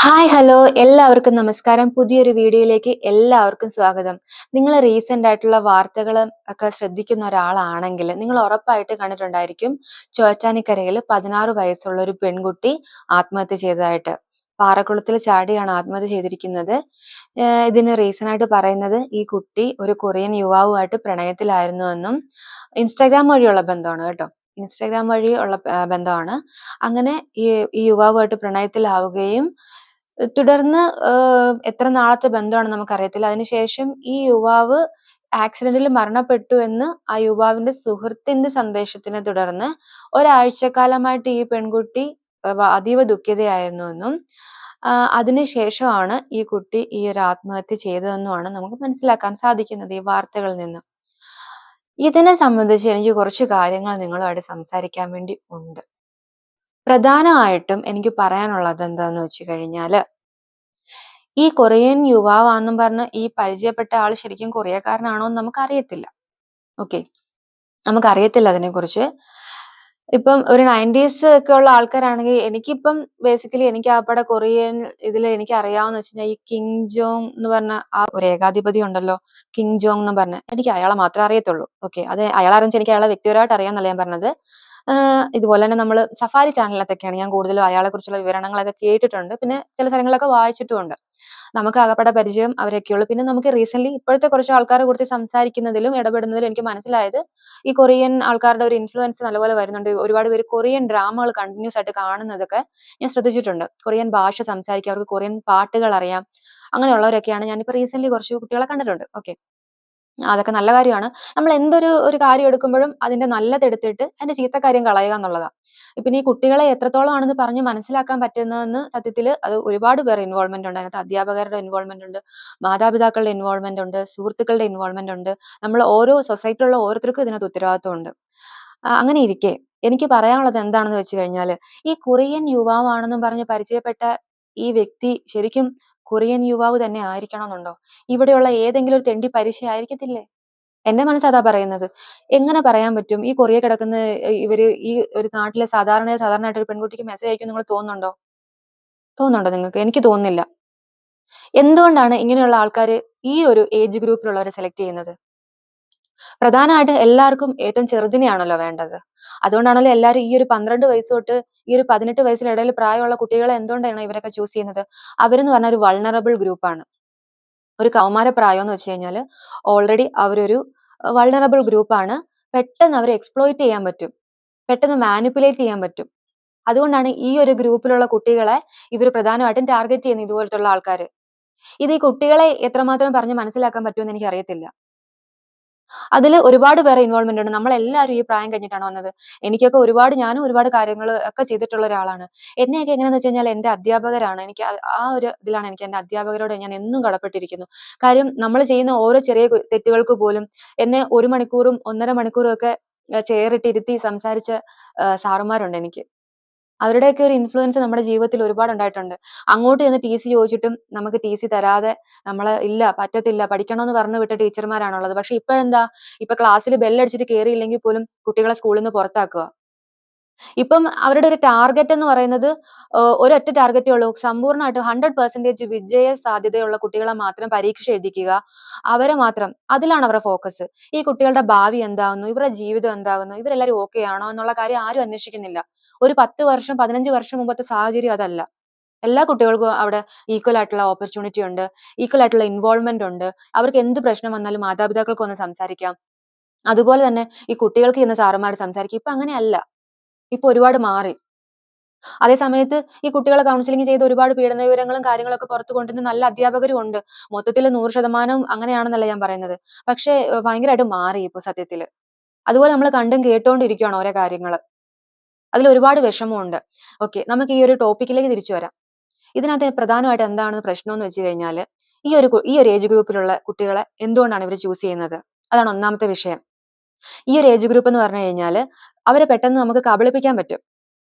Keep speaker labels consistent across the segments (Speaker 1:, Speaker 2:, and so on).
Speaker 1: Hi hello എല്ലാവർക്കും നമസ്കാരം. പുതിയൊരു വീഡിയോയിലേക്ക് എല്ലാവർക്കും സ്വാഗതം. നിങ്ങൾ റീസെന്റ് ആയിട്ടുള്ള വാർത്തകൾ ഒക്കെ ശ്രദ്ധിക്കുന്ന ഒരാളാണെങ്കിൽ നിങ്ങൾ ഉറപ്പായിട്ട് കണ്ടിട്ടുണ്ടായിരിക്കും ചോറ്റാനിക്കരയിൽ 16 വയസ്സുള്ള ഒരു പെൺകുട്ടി ആത്മഹത്യ ചെയ്തതായിട്ട്. പാറക്കുളത്തിൽ ചാടിയാണ് ആത്മഹത്യ ചെയ്തിരിക്കുന്നത്. ഇതിന് റീസൺ ആയിട്ട് പറയുന്നത് ഈ കുട്ടി ഒരു കൊറിയൻ യുവാവുമായിട്ട് പ്രണയത്തിലായിരുന്നു എന്നും ഇൻസ്റ്റാഗ്രാം വഴിയുള്ള ബന്ധമാണ് കേട്ടോ. ഇൻസ്റ്റാഗ്രാം വഴി ഉള്ള ബന്ധമാണ്. അങ്ങനെ ഈ യുവാവുമായിട്ട് പ്രണയത്തിലാവുകയും തുടർന്ന് എത്ര നാളത്തെ ബന്ധമാണെന്ന് നമുക്കറിയത്തില്ല. അതിനുശേഷം ഈ യുവാവ് ആക്സിഡന്റിൽ മരണപ്പെട്ടു എന്ന് ആ യുവാവിന്റെ സുഹൃത്തിന്റെ സന്ദേശത്തിനെ തുടർന്ന് ഒരാഴ്ചക്കാലമായിട്ട് ഈ പെൺകുട്ടി അതീവ ദുഃഖിതയായിരുന്നു എന്നും അതിനുശേഷമാണ് ഈ കുട്ടി ഈ ഒരു ആത്മഹത്യ ചെയ്തതെന്നുമാണ് നമുക്ക് മനസ്സിലാക്കാൻ സാധിക്കുന്നത് ഈ വാർത്തകളിൽ നിന്ന്. ഇതിനെ സംബന്ധിച്ച് എനിക്ക് കുറച്ച് കാര്യങ്ങൾ നിങ്ങളുമായിട്ട് സംസാരിക്കാൻ വേണ്ടി ഉണ്ട്. പ്രധാനമായിട്ടും എനിക്ക് പറയാനുള്ളത് എന്താന്ന് വെച്ച് കഴിഞ്ഞാല്, ഈ കൊറിയൻ യുവാവാന്നും പറഞ്ഞ് ഈ പരിചയപ്പെട്ട ആൾ ശരിക്കും കൊറിയക്കാരനാണോ എന്ന് നമുക്കറിയത്തില്ല. ഓക്കെ, നമുക്കറിയത്തില്ല അതിനെക്കുറിച്ച്. ഇപ്പം ഒരു 90s ഒക്കെ ഉള്ള ആൾക്കാരാണെങ്കിൽ എനിക്കിപ്പം ബേസിക്കലി എനിക്ക് ആപ്പടെ കൊറിയൻ ഇതിൽ എനിക്ക് അറിയാവുന്ന വെച്ച് കഴിഞ്ഞാൽ ഈ കിങ് ജോങ് എന്ന് പറഞ്ഞ ആ ഒരു ഏകാധിപതി ഉണ്ടല്ലോ, കിങ് ജോങ് എന്ന് പറഞ്ഞ, എനിക്ക് അയാളെ മാത്രമേ അറിയത്തുള്ളൂ. ഓക്കെ, അത് അയാളെ എനിക്ക് അയാളെ വ്യക്തിപരമായിട്ട് അറിയാന്നല്ല ഞാൻ പറഞ്ഞത്. ഇതുപോലെ തന്നെ നമ്മൾ സഫാരി ചാനലിലൊക്കെയാണ് ഞാൻ കൂടുതലും അയാളെ കുറിച്ചുള്ള വിവരണങ്ങളൊക്കെ കേട്ടിട്ടുണ്ട്. പിന്നെ ചില സ്ഥലങ്ങളിലൊക്കെ വായിച്ചിട്ടുമുണ്ട്. നമുക്ക് ആകപ്പാടെ പരിചയം അവരൊക്കെയുള്ളൂ. പിന്നെ നമുക്ക് റീസെന്റ് ഇപ്പോഴത്തെ കുറച്ച് ആൾക്കാരെ കുറിച്ച് സംസാരിക്കുന്നതിലും ഇടപെടുന്നതിലും എനിക്ക് മനസ്സിലായത് ഈ കൊറിയൻ ആൾക്കാരുടെ ഒരു ഇൻഫ്ലുവൻസ് നല്ലപോലെ വരുന്നുണ്ട്. ഒരുപാട് പേര് കൊറിയൻ ഡ്രാമകൾ കണ്ടിന്യൂസ് ആയിട്ട് കാണുന്നതൊക്കെ ഞാൻ ശ്രദ്ധിച്ചിട്ടുണ്ട്. കൊറിയൻ ഭാഷ സംസാരിക്കുക, അവർക്ക് കൊറിയൻ പാട്ടുകൾ അറിയാം. അങ്ങനെയുള്ളവരൊക്കെയാണ് ഞാനിപ്പോൾ റീസെന്റ് കുറച്ച് കുട്ടികളെ കണ്ടിട്ടുണ്ട്. ഓക്കെ, അതൊക്കെ നല്ല കാര്യമാണ്. നമ്മൾ എന്തൊരു കാര്യം എടുക്കുമ്പോഴും അതിന്റെ നല്ലതെടുത്തിട്ട് അതിന്റെ ചീത്ത കാര്യം കളയുക എന്നുള്ളതാ. പിന്നെ ഈ കുട്ടികളെ എത്രത്തോളം ആണെന്ന് പറഞ്ഞ് മനസ്സിലാക്കാൻ പറ്റുന്നതെന്ന് സത്യത്തിൽ അത് ഒരുപാട് പേർ ഇൻവോൾവ്മെന്റ് ഉണ്ട്. അതിനകത്ത് അധ്യാപകരുടെ ഇൻവോൾവ്മെന്റ് ഉണ്ട്, മാതാപിതാക്കളുടെ ഇൻവോൾവ്മെന്റ് ഉണ്ട്, സുഹൃത്തുക്കളുടെ ഇൻവോൾവ്മെന്റ് ഉണ്ട്. നമ്മൾ ഓരോ സൊസൈറ്റിയിലുള്ള ഓരോരുത്തർക്കും ഇതിനകത്ത് ഉത്തരവാദിത്വം ഉണ്ട്. അങ്ങനെ ഇരിക്കെ എനിക്ക് പറയാനുള്ളത് എന്താണെന്ന് വെച്ച് കഴിഞ്ഞാല്, ഈ കൊറിയൻ യുവാവാണെന്നും പറഞ്ഞ് പരിചയപ്പെട്ട ഈ വ്യക്തി ശരിക്കും കൊറിയൻ യുവാവ് തന്നെ ആയിരിക്കണമെന്നുണ്ടോ? ഇവിടെയുള്ള ഏതെങ്കിലും ഒരു തെണ്ടി പരിശ ആയിരിക്കത്തില്ലേ? എന്റെ മനസ്സ് അതാ പറയുന്നത്. എങ്ങനെ പറയാൻ പറ്റും ഈ കൊറിയ കിടക്കുന്ന ഇവര് ഈ ഒരു നാട്ടിലെ സാധാരണയായിട്ട് ഒരു പെൺകുട്ടിക്ക് മെസ്സേജ് അയക്കും നിങ്ങൾ തോന്നുന്നുണ്ടോ? തോന്നുന്നുണ്ടോ നിങ്ങൾക്ക്? എനിക്ക് തോന്നുന്നില്ല. എന്തുകൊണ്ടാണ് ഇങ്ങനെയുള്ള ആൾക്കാര് ഈ ഒരു ഏജ് ഗ്രൂപ്പിലുള്ളവരെ സെലക്ട് ചെയ്യുന്നത്? പ്രധാനമായിട്ടും എല്ലാവർക്കും ഏറ്റവും ചെറുതിനെയാണല്ലോ വേണ്ടത്. അതുകൊണ്ടാണല്ലോ എല്ലാവരും ഈ ഒരു 12 വയസ്സ് തൊട്ട് ഈ ഒരു 18 വയസ്സിനിടയിൽ പ്രായമുള്ള കുട്ടികളെ എന്തുകൊണ്ടാണ് ഇവരൊക്കെ ചൂസ് ചെയ്യുന്നത്? അവരെന്ന് പറഞ്ഞ ഒരു വൾണറബിൾ ഗ്രൂപ്പാണ്. ഒരു കൗമാരപ്രായം എന്ന് വെച്ച് കഴിഞ്ഞാല് ഓൾറെഡി അവരൊരു വൾണറബിൾ ഗ്രൂപ്പാണ്. പെട്ടെന്ന് അവരെ എക്സ്പ്ലോയിറ്റ് ചെയ്യാൻ പറ്റും. പെട്ടെന്ന് മാനിപ്പുലേറ്റ് ചെയ്യാൻ പറ്റും. അതുകൊണ്ടാണ് ഈ ഒരു ഗ്രൂപ്പിലുള്ള കുട്ടികളെ ഇവര് പ്രധാനമായിട്ടും ടാർഗറ്റ് ചെയ്യുന്നത്, ഇതുപോലത്തുള്ള ആൾക്കാര്. ഇത് ഈ കുട്ടികളെ എത്രമാത്രം പറഞ്ഞ് മനസ്സിലാക്കാൻ പറ്റുമെന്ന് എനിക്കറിയത്തില്ല. അതില് ഒരുപാട് പേരെ ഇൻവോൾവ്മെന്റ് ഉണ്ട്. നമ്മളെല്ലാവരും ഈ പ്രായം കഴിഞ്ഞിട്ടാണ് വന്നത്. ഞാനും ഒരുപാട് കാര്യങ്ങള് ഒക്കെ ചെയ്തിട്ടുള്ള ഒരാളാണ്. എന്നെയൊക്കെ എങ്ങനെയാന്ന് വെച്ച് കഴിഞ്ഞാൽ എന്റെ അധ്യാപകരാണ്. എനിക്ക് ആ ഒരു ഇതിലാണ് എനിക്ക് എന്റെ അധ്യാപകരോട് ഞാൻ എന്നും കടപ്പെട്ടിരിക്കുന്നു. കാര്യം നമ്മൾ ചെയ്യുന്ന ഓരോ ചെറിയ തെറ്റുകൾക്ക് പോലും എന്നെ 1 മണിക്കൂറും 1.5 മണിക്കൂറും ഒക്കെ ചെയറിട്ട് ഇരുത്തി സംസാരിച്ച സാറുമാരുണ്ട് എനിക്ക്. അവരുടെയൊക്കെ ഒരു ഇൻഫ്ലുവൻസ് നമ്മുടെ ജീവിതത്തിൽ ഒരുപാട് ഉണ്ടായിട്ടുണ്ട്. അങ്ങോട്ട് ചെന്ന് ടി.സി ചോദിച്ചിട്ടും നമുക്ക് ടി.സി തരാതെ നമ്മള് ഇല്ല പറ്റത്തില്ല പഠിക്കണമെന്ന് പറഞ്ഞു വിട്ട ടീച്ചർമാരാണുള്ളത്. പക്ഷെ ഇപ്പോഴെന്താ? ഇപ്പൊ ക്ലാസ്സിൽ ബെല്ലടിച്ചിട്ട് കേറിയില്ലെങ്കിൽ പോലും കുട്ടികളെ സ്കൂളിൽ നിന്ന് പുറത്താക്കുക. ഇപ്പം അവരുടെ ഒരു ടാർഗറ്റ് എന്ന് പറയുന്നത് ഒരൊറ്റ ടാർഗറ്റേ ഉള്ളൂ. സമ്പൂർണ്ണമായിട്ടും 100% വിജയ സാധ്യതയുള്ള കുട്ടികളെ മാത്രം പരീക്ഷ എഴുതിക്കുക. അവരെ മാത്രം അതിലാണ് അവരുടെ ഫോക്കസ്. ഈ കുട്ടികളുടെ ഭാവി എന്താകുന്നു, ഇവരുടെ ജീവിതം എന്താകുന്നു, ഇവരെല്ലാവരും ഓക്കെ ആണോ എന്നുള്ള കാര്യം ആരും അന്വേഷിക്കുന്നില്ല. ഒരു 10 വർഷം 15 വർഷം മുമ്പത്തെ സാഹചര്യം അതല്ല. എല്ലാ കുട്ടികൾക്കും അവിടെ ഈക്വൽ ആയിട്ടുള്ള ഓപ്പർച്യൂണിറ്റി ഉണ്ട്. ഈക്വൽ ആയിട്ടുള്ള ഇൻവോൾവ്മെന്റ് ഉണ്ട്. അവർക്ക് എന്ത് പ്രശ്നം വന്നാലും മാതാപിതാക്കൾക്ക് വന്ന് സംസാരിക്കാം. അതുപോലെ തന്നെ ഈ കുട്ടികൾക്ക് ചെന്ന് സാറുമാര് സംസാരിക്കും. ഇപ്പൊ അങ്ങനെയല്ല. ഇപ്പൊ ഒരുപാട് മാറി. അതേ സമയത്ത് ഈ കുട്ടികളെ കൗൺസിലിംഗ് ചെയ്ത് ഒരുപാട് പീഡന വിവരങ്ങളും കാര്യങ്ങളൊക്കെ പുറത്തു കൊണ്ടുവരുന്ന നല്ല അധ്യാപകരും ഉണ്ട്. മൊത്തത്തില് 100% അങ്ങനെയാണെന്നല്ല ഞാൻ പറയുന്നത്. പക്ഷേ ഭയങ്കരമായിട്ട് മാറി ഇപ്പൊ സത്യത്തില്. അതുപോലെ നമ്മൾ കണ്ടും കേട്ടോണ്ടിരിക്കുകയാണ് ഓരോ കാര്യങ്ങള്. അതിൽ ഒരുപാട് വിഷമമുണ്ട്. ഓക്കെ, നമുക്ക് ഈ ഒരു ടോപ്പിക്കിലേക്ക് തിരിച്ചു വരാം. ഇതിനകത്ത് പ്രധാനമായിട്ട് എന്താണ് പ്രശ്നം എന്ന് വെച്ച് കഴിഞ്ഞാല്, ഈ ഒരു ഏജ് ഗ്രൂപ്പിലുള്ള കുട്ടികളെ എന്തുകൊണ്ടാണ് ഇവര് ചൂസ് ചെയ്യുന്നത്? അതാണ് ഒന്നാമത്തെ വിഷയം. ഈ ഒരു ഏജ് ഗ്രൂപ്പ് എന്ന് പറഞ്ഞു കഴിഞ്ഞാല് അവരെ പെട്ടെന്ന് നമുക്ക് കബളിപ്പിക്കാൻ പറ്റും.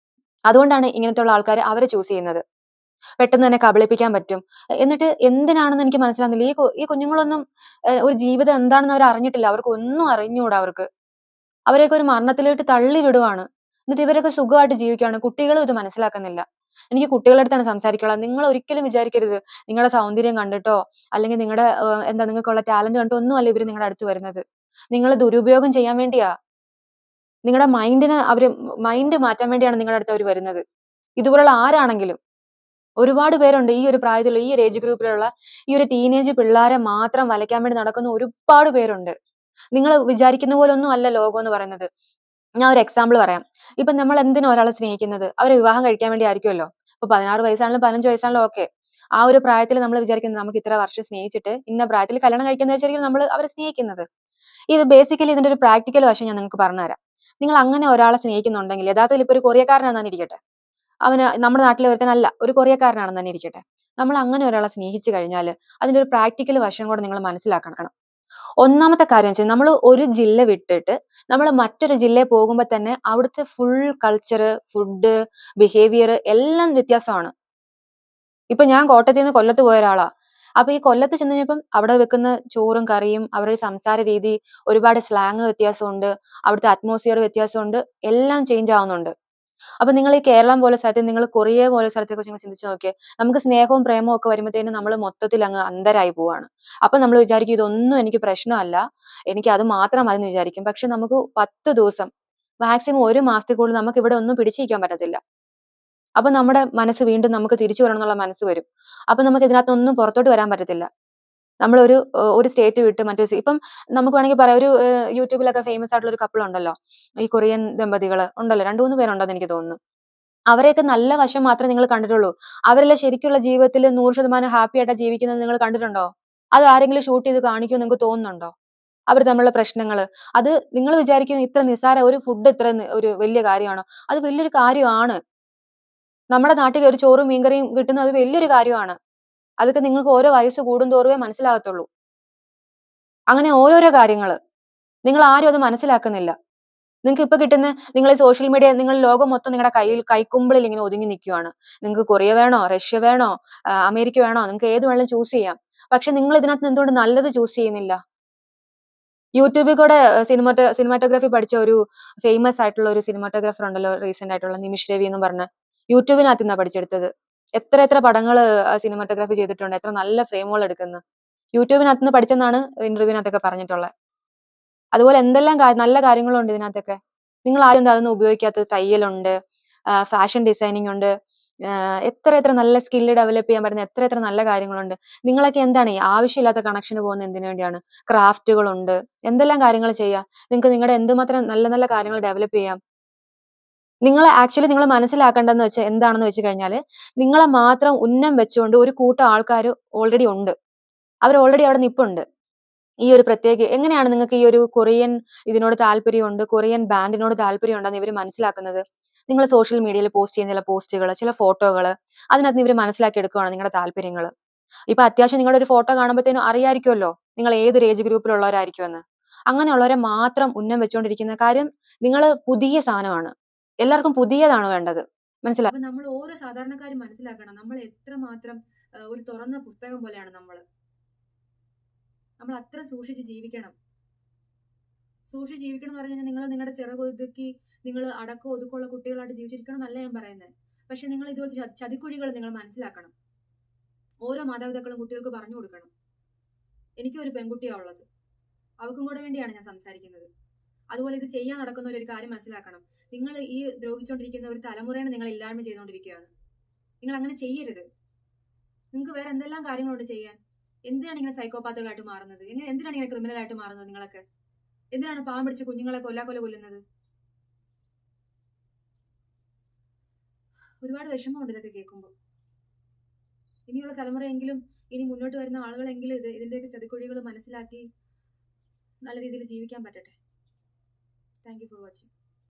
Speaker 1: അതുകൊണ്ടാണ് ഇങ്ങനത്തെയുള്ള ആൾക്കാര് അവരെ ചൂസ് ചെയ്യുന്നത്. പെട്ടെന്ന് തന്നെ കബളിപ്പിക്കാൻ പറ്റും. എന്നിട്ട് എന്തിനാണെന്ന് എനിക്ക് മനസ്സിലാവുന്നില്ല. ഈ കുഞ്ഞുങ്ങളൊന്നും ഒരു ജീവിതം എന്താണെന്ന് അവർ അറിഞ്ഞിട്ടില്ല. അവർക്ക് ഒന്നും അറിഞ്ഞുകൂടാ അവർക്ക്. അവരെയൊക്കെ ഒരു മരണത്തിലോട്ട് തള്ളി വിടുവാണ്. എന്നിട്ട് ഇവരൊക്കെ സുഖമായിട്ട് ജീവിക്കുകയാണ്. കുട്ടികളും ഇത് മനസ്സിലാക്കുന്നില്ല. എനിക്ക് കുട്ടികളുടെ അടുത്താണ് സംസാരിക്കാനുള്ളത്. നിങ്ങൾ ഒരിക്കലും വിചാരിക്കരുത് നിങ്ങളുടെ സൗന്ദര്യം കണ്ടിട്ടോ അല്ലെങ്കിൽ നിങ്ങളുടെ എന്താ നിങ്ങൾക്കുള്ള ടാലന്റ് കണ്ടിട്ടോ ഒന്നുമല്ല ഇവര് നിങ്ങളുടെ അടുത്ത് വരുന്നത്. നിങ്ങൾ ദുരുപയോഗം ചെയ്യാൻ വേണ്ടിയാ. നിങ്ങളുടെ മൈൻഡ് മാറ്റാൻ വേണ്ടിയാണ് നിങ്ങളുടെ അടുത്ത് അവർ വരുന്നത്. ഇതുപോലുള്ള ആരാണെങ്കിലും ഒരുപാട് പേരുണ്ട് ഈ ഒരു പ്രായത്തിലുള്ള ഈ ഒരു ഏജ് ഗ്രൂപ്പിലുള്ള ഈ ഒരു ടീനേജ് പിള്ളാരെ മാത്രം വലയ്ക്കാൻ വേണ്ടി നടക്കുന്ന ഒരുപാട് പേരുണ്ട്. നിങ്ങൾ വിചാരിക്കുന്ന പോലൊന്നും അല്ല ലോകം എന്ന് പറയുന്നത്. ഞാൻ ഒരു എക്സാമ്പിൾ പറയാം. ഇപ്പൊ നമ്മൾ എന്തിനാ ഒരാളെ സ്നേഹിക്കുന്നത്? അവരെ വിവാഹം കഴിക്കാൻ വേണ്ടി ആയിരിക്കുമല്ലോ. ഇപ്പൊ 16 വയസ്സാണെങ്കിലും 15 വയസ്സാണെങ്കിലും ഓക്കെ. ആ ഒരു പ്രായത്തിൽ നമ്മൾ വിചാരിക്കുന്നത് നമുക്ക് ഇത്ര വർഷം സ്നേഹിച്ചിട്ട് ഇന്ന പ്രായത്തിൽ കല്യാണം കഴിക്കാന്ന് വെച്ചായിരിക്കും നമ്മൾ അവരെ സ്നേഹിക്കുന്നത്. ഇത് ബേസിക്കലി ഇതിന്റെ ഒരു പ്രാക്ടിക്കൽ വശം ഞാൻ നിങ്ങൾക്ക് പറഞ്ഞുതരാം. നിങ്ങൾ അങ്ങനെ ഒരാളെ സ്നേഹിക്കുന്നുണ്ടെങ്കിൽ യഥാർത്ഥത്തിൽ ഇപ്പൊ ഒരു കൊറിയക്കാരനാണെന്ന് ഇരിക്കട്ടെ. അവന് നമ്മുടെ നാട്ടിലെ ഒരുത്തനല്ല, ഒരു കൊറിയക്കാരനാണെന്ന് തന്നെ ഇരിക്കട്ടെ. നമ്മൾ അങ്ങനെ ഒരാളെ സ്നേഹിച്ചു കഴിഞ്ഞാൽ അതിന്റെ ഒരു പ്രാക്ടിക്കൽ വശം കൂടെ നിങ്ങൾ മനസ്സിലാക്കണം. ഒന്നാമത്തെ കാര്യം വെച്ചാൽ നമ്മൾ ഒരു ജില്ല വിട്ടിട്ട് നമ്മൾ മറ്റൊരു ജില്ലയിൽ പോകുമ്പോൾ തന്നെ അവിടുത്തെ ഫുൾ കൾച്ചർ, ഫുഡ്, ബിഹേവിയർ എല്ലാം വ്യത്യാസമാണ്. ഇപ്പൊ ഞാൻ കോട്ടയത്ത് നിന്ന് കൊല്ലത്ത് പോയ ഒരാളാ. അപ്പൊ ഈ കൊല്ലത്ത് ചെന്ന് കഴിഞ്ഞപ്പം അവിടെ വെക്കുന്ന ചോറും കറിയും അവരുടെ സംസാര രീതി, ഒരുപാട് സ്ലാങ് വ്യത്യാസമുണ്ട്, അവിടുത്തെ അറ്റ്മോസ്ഫിയർ വ്യത്യാസമുണ്ട്, എല്ലാം ചേഞ്ച് ആവുന്നുണ്ട്. അപ്പൊ നിങ്ങൾ ഈ കേരളം പോലെ സ്ഥലത്ത് നിങ്ങൾ കൊറിയ പോലെ സ്ഥലത്തെ കുറിച്ച് നിങ്ങൾ ചിന്തിച്ചു നോക്കിയേ. നമുക്ക് സ്നേഹവും പ്രേമവും ഒക്കെ വരുമ്പോഴത്തേനും നമ്മൾ മൊത്തത്തിൽ അങ്ങ് അന്ധരായി പോവാണ്. അപ്പൊ നമ്മൾ വിചാരിക്കും ഇതൊന്നും എനിക്ക് പ്രശ്നമല്ല, എനിക്ക് അത് മാത്രം മതി എന്ന് വിചാരിക്കും. പക്ഷെ നമുക്ക് 10 ദിവസം മാക്സിമം 1 മാസത്തിൽ കൂടുതൽ നമുക്ക് ഇവിടെ ഒന്നും പിടിച്ചു നിൽക്കാൻ പറ്റത്തില്ല. അപ്പൊ നമ്മുടെ മനസ്സ് വീണ്ടും നമുക്ക് തിരിച്ചു വരണം എന്നുള്ള മനസ്സ് വരും. അപ്പൊ നമുക്ക് ഇതിനകത്തൊന്നും പുറത്തോട്ട് വരാൻ പറ്റത്തില്ല. നമ്മളൊരു ഒരു സ്റ്റേറ്റ് വിട്ട് ഇപ്പം നമുക്ക് വേണമെങ്കിൽ പറയാം ഒരു യൂട്യൂബിലൊക്കെ ഫേമസ് ആയിട്ടുള്ള ഒരു കപ്പിൾ ഉണ്ടല്ലോ. ഈ കൊറിയൻ ദമ്പതികൾ ഉണ്ടല്ലോ. 2, 3 പേരുണ്ടെന്ന് എനിക്ക് തോന്നുന്നു. അവരെയൊക്കെ നല്ല വശം മാത്രമേ നിങ്ങൾ കണ്ടിട്ടുള്ളൂ. അവരെല്ലാം ശരിക്കുള്ള ജീവിതത്തിൽ 100% ഹാപ്പി ആയിട്ടാ ജീവിക്കുന്നത് നിങ്ങൾ കണ്ടിട്ടുണ്ടോ? അത് ആരെങ്കിലും ഷൂട്ട് ചെയ്ത് കാണിക്കുമെന്ന് നിങ്ങൾക്ക് തോന്നുന്നുണ്ടോ? അവർ തമ്മിലുള്ള പ്രശ്നങ്ങള്. അത് നിങ്ങൾ വിചാരിക്കും ഇത്ര നിസ്സാര ഒരു ഫുഡ് ഇത്ര ഒരു വലിയ കാര്യമാണോ? അത് വലിയൊരു കാര്യമാണ്. നമ്മുടെ നാട്ടിൽ ഒരു ചോറും മീൻകറിയും കിട്ടുന്നത് അത് വലിയൊരു കാര്യമാണ്. അതൊക്കെ നിങ്ങൾക്ക് ഓരോ വയസ്സ് കൂടുന്തോറുമേ മനസ്സിലാകത്തുള്ളൂ. അങ്ങനെ ഓരോരോ കാര്യങ്ങള്. നിങ്ങൾ ആരും അത് മനസ്സിലാക്കുന്നില്ല. നിങ്ങൾക്ക് ഇപ്പൊ കിട്ടുന്ന നിങ്ങൾ സോഷ്യൽ മീഡിയ നിങ്ങൾ ലോകം മൊത്തം നിങ്ങളുടെ കൈക്കുമ്പിളിൽ ഇങ്ങനെ ഒതുങ്ങി നിൽക്കുവാണ്. നിങ്ങൾക്ക് കൊറിയ വേണോ, റഷ്യ വേണോ, അമേരിക്ക വേണോ, നിങ്ങൾക്ക് ഏത് വേണമെങ്കിലും ചൂസ് ചെയ്യാം. പക്ഷെ നിങ്ങൾ ഇതിനകത്ത് എന്തുകൊണ്ട് നല്ലത് ചൂസ് ചെയ്യുന്നില്ല? യൂട്യൂബിൽ കൂടെ സിനിമാറ്റോഗ്രാഫി പഠിച്ച ഒരു ഫേമസ് ആയിട്ടുള്ള ഒരു സിനിമാറ്റോഗ്രാഫർ ഉണ്ടല്ലോ റീസെന്റ് ആയിട്ടുള്ള നിമിഷ് രവി എന്ന് പറഞ്ഞ. യൂട്യൂബിനകത്ത് നിന്നാ പഠിച്ചെടുത്തത്. എത്ര പടങ്ങള് സിനിമാറ്റോഗ്രാഫി ചെയ്തിട്ടുണ്ട്, എത്ര നല്ല ഫ്രെയിമുകൾ എടുക്കുന്നു. യൂട്യൂബിനകത്ത് നിന്ന് പഠിച്ചെന്നാണ് ഇന്റർവ്യൂവിനകത്തൊക്കെ പറഞ്ഞിട്ടുള്ളത്. അതുപോലെ എന്തെല്ലാം നല്ല കാര്യങ്ങളുണ്ട് ഇതിനകത്തൊക്കെ. നിങ്ങൾ ആരും അതൊന്നും ഉപയോഗിക്കാത്തത്. തയ്യലുണ്ട്, ഫാഷൻ ഡിസൈനിങ് ഉണ്ട്, എത്ര നല്ല സ്കില്ല് ഡെവലപ്പ് ചെയ്യാൻ പറ്റുന്ന എത്ര നല്ല കാര്യങ്ങളുണ്ട്. നിങ്ങളൊക്കെ എന്താണ് ഈ ആവശ്യമില്ലാത്ത കണക്ഷന് പോകുന്നത് എന്തിനു വേണ്ടിയാണ്? ക്രാഫ്റ്റുകളുണ്ട്, എന്തെല്ലാം കാര്യങ്ങൾ ചെയ്യാം. നിങ്ങൾക്ക് നിങ്ങളുടെ എന്തുമാത്രം നല്ല കാര്യങ്ങൾ ഡെവലപ്പ് ചെയ്യാം. നിങ്ങൾ മനസ്സിലാക്കേണ്ടതെന്ന് വെച്ചാൽ എന്താണെന്ന് വെച്ച് കഴിഞ്ഞാല് നിങ്ങളെ മാത്രം ഉന്നം വെച്ചുകൊണ്ട് ഒരു കൂട്ടം ആൾക്കാർ ഓൾറെഡി ഉണ്ട്. അവർ ഓൾറെഡി അവിടെ നിപ്പുണ്ട്. ഈ ഒരു എങ്ങനെയാണ് നിങ്ങൾക്ക് ഈ ഒരു കൊറിയൻ ഇതിനോട് താല്പര്യമുണ്ട്, കൊറിയൻ ബാൻഡിനോട് താല്പര്യം ഉണ്ടെന്ന് ഇവർ മനസ്സിലാക്കുന്നത്? നിങ്ങൾ സോഷ്യൽ മീഡിയയിൽ പോസ്റ്റ് ചെയ്യുന്ന ചില പോസ്റ്റുകൾ, ചില ഫോട്ടോകൾ, അതിനകത്ത് ഇവർ മനസ്സിലാക്കി എടുക്കുകയാണ് നിങ്ങളുടെ താല്പര്യങ്ങൾ. ഇപ്പൊ അത്യാവശ്യം നിങ്ങളുടെ ഒരു ഫോട്ടോ കാണുമ്പോഴത്തേനും അറിയായിരിക്കുമല്ലോ നിങ്ങൾ ഏതൊരു ഏജ് ഗ്രൂപ്പിലുള്ളവരായിരിക്കുമെന്ന്. അങ്ങനെയുള്ളവരെ മാത്രം ഉന്നം വെച്ചുകൊണ്ടിരിക്കുന്ന കാര്യം. നിങ്ങൾ പുതിയ സാധനമാണ്. എല്ലാവർക്കും പുതിയതാണ് വേണ്ടത്. മനസ്സിലായി?
Speaker 2: അപ്പൊ നമ്മൾ ഓരോ സാധാരണക്കാരും മനസ്സിലാക്കണം, നമ്മൾ എത്രമാത്രം ഒരു തുറന്ന പുസ്തകം പോലെയാണ് നമ്മൾ അത്ര സൂക്ഷിച്ച് ജീവിക്കണം. സൂക്ഷിച്ച് ജീവിക്കണം എന്ന് പറഞ്ഞു കഴിഞ്ഞാൽ നിങ്ങൾ നിങ്ങളുടെ ചിറകൊതുക്കി നിങ്ങൾ അടക്കം ഒതുക്കമുള്ള കുട്ടികളായിട്ട് ജീവിച്ചിരിക്കണം എന്നല്ല ഞാൻ പറയുന്നത്. പക്ഷെ നിങ്ങൾ ഇതുപോലത്തെ ചതിക്കുഴികൾ നിങ്ങൾ മനസ്സിലാക്കണം. ഓരോ മാതാപിതാക്കളും കുട്ടികൾക്ക് പറഞ്ഞു കൊടുക്കണം. എനിക്കും ഒരു പെൺകുട്ടിയാണ് ഉള്ളത്, അവൾക്കും കൂടെ വേണ്ടിയാണ് ഞാൻ സംസാരിക്കുന്നത്. അതുപോലെ ഇത് ചെയ്യാൻ നടക്കുന്ന ഒരു കാര്യം മനസ്സിലാക്കണം. നിങ്ങൾ ഈ ദ്രോഹിച്ചുകൊണ്ടിരിക്കുന്ന ഒരു തലമുറയെ നിങ്ങൾ ഇല്ലായ്മ ചെയ്തുകൊണ്ടിരിക്കുകയാണ്. നിങ്ങൾ അങ്ങനെ ചെയ്യരുത്. നിങ്ങൾക്ക് വേറെ എന്തെല്ലാം കാര്യങ്ങളുണ്ട് ചെയ്യാൻ. എന്തിനാണ് ഇങ്ങനെ സൈക്കോപാത്തുകളായിട്ട് മാറുന്നത്? എന്തിനാണ് ഇങ്ങനെ ക്രിമിനലായിട്ട് മാറുന്നത്? നിങ്ങളൊക്കെ എന്തിനാണ് പാവം പിടിച്ച് കുഞ്ഞുങ്ങളെ കൊല്ലുന്നത്? ഒരുപാട് വിഷമമുണ്ട് ഇതൊക്കെ കേൾക്കുമ്പോൾ. ഇനിയുള്ള തലമുറയെങ്കിലും, ഇനി മുന്നോട്ട് വരുന്ന ആളുകളെങ്കിലും ഇതിന്റെയൊക്കെ ചതിക്കുഴികൾ മനസ്സിലാക്കി നല്ല രീതിയിൽ ജീവിക്കാൻ പറ്റട്ടെ. Thank you for watching.